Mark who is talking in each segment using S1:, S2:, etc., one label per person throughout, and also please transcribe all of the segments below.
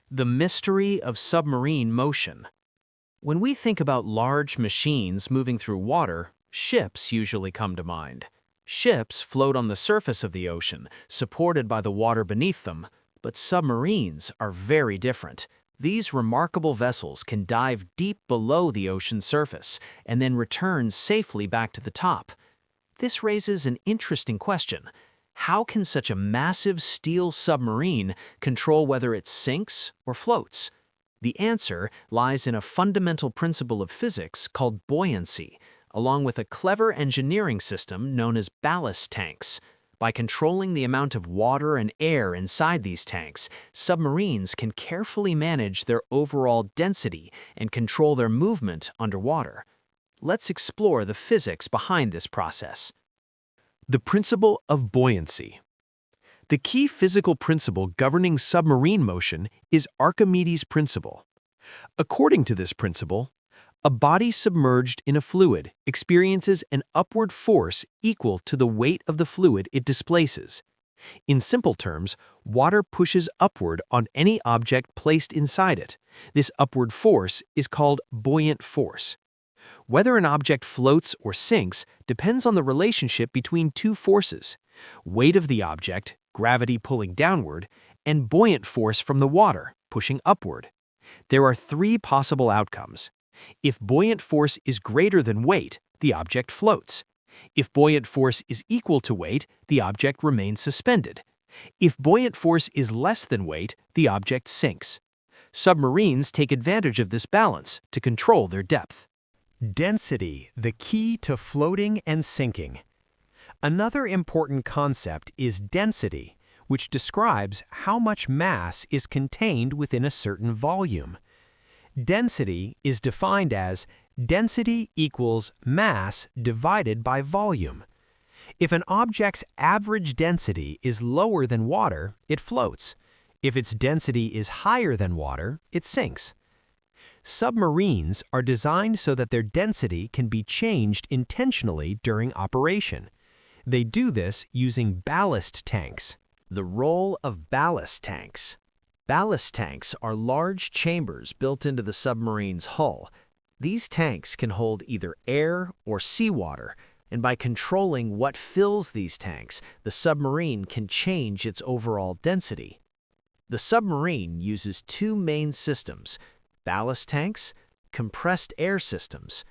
S1: The mystery of submarine motion. When we think about large machines moving through water, ships usually come to mind. Ships float on the surface of the ocean, supported by the water beneath them, but submarines are very different. These remarkable vessels can dive deep below the ocean's surface and then return safely back to the top. This raises an interesting question. How can such a massive steel submarine control whether it sinks or floats? The answer lies in a fundamental principle of physics called buoyancy, along with a clever engineering system known as ballast tanks. By controlling the amount of water and air inside these tanks, submarines can carefully manage their overall density and control their movement underwater. Let's explore the physics behind this process.
S2: The principle of buoyancy. The key physical principle governing submarine motion is Archimedes' Principle. According to this principle, a body submerged in a fluid experiences an upward force equal to the weight of the fluid it displaces. In simple terms, water pushes upward on any object placed inside it. This upward force is called buoyant force. Whether an object floats or sinks depends on the relationship between two forces: weight of the object, gravity pulling downward, and buoyant force from the water, pushing upward. There are three possible outcomes. If buoyant force is greater than weight, the object floats. If buoyant force is equal to weight, the object remains suspended. If buoyant force is less than weight, the object sinks. Submarines take advantage of this balance to control their depth.
S3: Density, the key to floating and sinking. Another important concept is density, which describes how much mass is contained within a certain volume. Density is defined as density equals mass divided by volume. If an object's average density is lower than water, it floats. If its density is higher than water, it sinks. Submarines are designed so that their density can be changed intentionally during operation. They do this using ballast tanks.
S1: The role of ballast tanks. Ballast tanks are large chambers built into the submarine's hull. These tanks can hold either air or seawater, and by controlling what fills these tanks, the submarine can change its overall density. The submarine uses two main systems: ballast tanks, compressed air systems.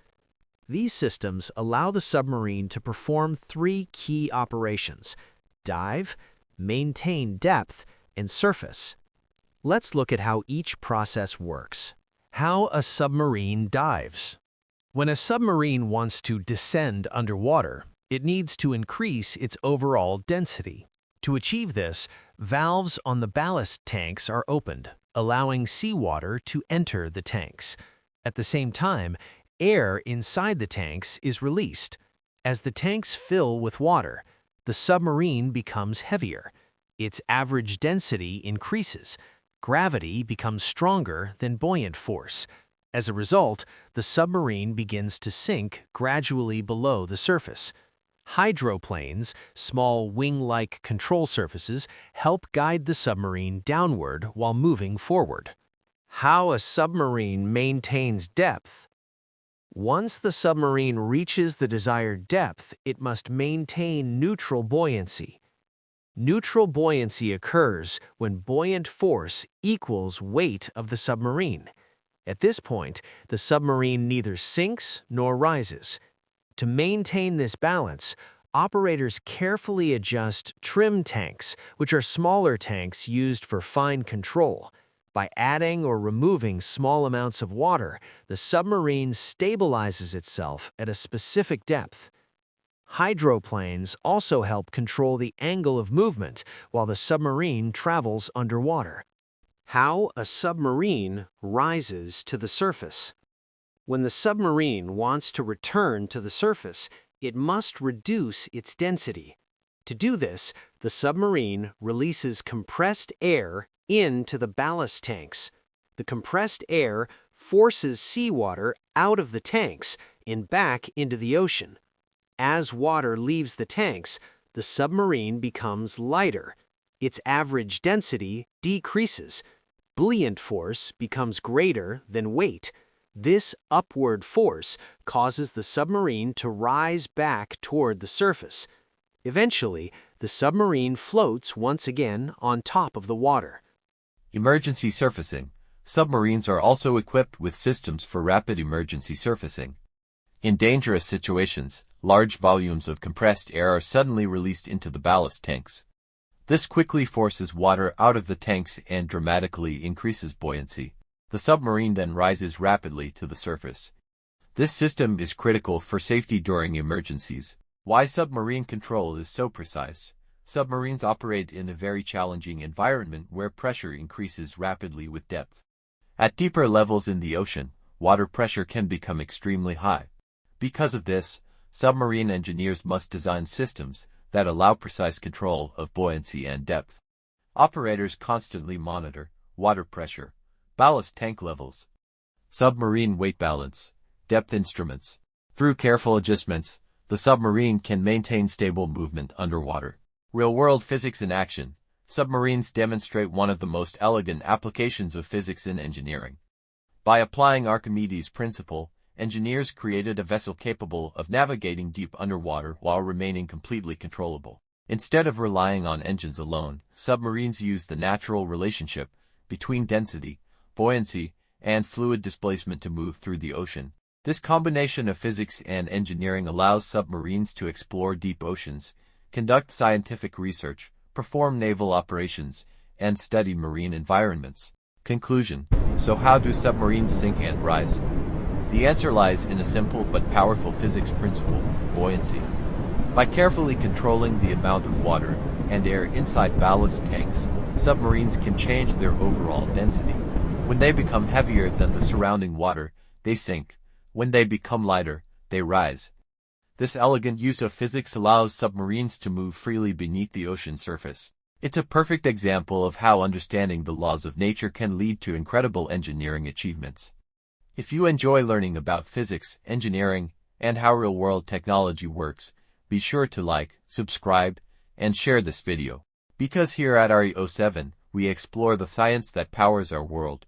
S1: These systems allow the submarine to perform three key operations: dive, maintain depth, and surface. Let's look at how each process works. How a submarine dives. When a submarine wants to descend underwater, it needs to increase its overall density. To achieve this, valves on the ballast tanks are opened, allowing seawater to enter the tanks. At the same time, air inside the tanks is released. As the tanks fill with water, the submarine becomes heavier. Its average density increases. Gravity becomes stronger than buoyant force. As a result, the submarine begins to sink gradually below the surface. Hydroplanes, small wing-like control surfaces, help guide the submarine downward while moving forward. How a submarine maintains depth. Once the submarine reaches the desired depth, it must maintain neutral buoyancy. Neutral buoyancy occurs when buoyant force equals weight of the submarine. At this point, the submarine neither sinks nor rises. To maintain this balance, operators carefully adjust trim tanks, which are smaller tanks used for fine control. By adding or removing small amounts of water, the submarine stabilizes itself at a specific depth. Hydroplanes also help control the angle of movement while the submarine travels underwater. How a submarine rises to the surface. When the submarine wants to return to the surface, it must reduce its density. To do this, the submarine releases compressed air into the ballast tanks. The compressed air forces seawater out of the tanks and back into the ocean. As water leaves the tanks, the submarine becomes lighter. Its average density decreases. buoyant force becomes greater than weight. This upward force causes the submarine to rise back toward the surface. Eventually, the submarine floats once again on top of the water.
S4: Emergency surfacing. Submarines are also equipped with systems for rapid emergency surfacing. In dangerous situations, large volumes of compressed air are suddenly released into the ballast tanks. This quickly forces water out of the tanks and dramatically increases buoyancy. The submarine then rises rapidly to the surface. This system is critical for safety during emergencies. Why submarine control is so precise? Submarines operate in a very challenging environment where pressure increases rapidly with depth. At deeper levels in the ocean, water pressure can become extremely high. Because of this, submarine engineers must design systems that allow precise control of buoyancy and depth. Operators constantly monitor water pressure, ballast tank levels, submarine weight balance, depth instruments. Through careful adjustments, the submarine can maintain stable movement underwater. Real-world physics in action. Submarines demonstrate one of the most elegant applications of physics in engineering. By applying Archimedes' Principle, engineers created a vessel capable of navigating deep underwater while remaining completely controllable. Instead of relying on engines alone, submarines use the natural relationship between density, buoyancy, and fluid displacement to move through the ocean. This combination of physics and engineering allows submarines to explore deep oceans, conduct scientific research, perform naval operations, and study marine environments. Conclusion. So how do submarines sink and rise? The answer lies in a simple but powerful physics principle: buoyancy. By carefully controlling the amount of water and air inside ballast tanks, submarines can change their overall density. When they become heavier than the surrounding water, they sink. When they become lighter, they rise. This elegant use of physics allows submarines to move freely beneath the ocean surface. It's a perfect example of how understanding the laws of nature can lead to incredible engineering achievements. If you enjoy learning about physics, engineering, and how real-world technology works, be sure to like, subscribe, and share this video. Because here at RE07, we explore the science that powers our world.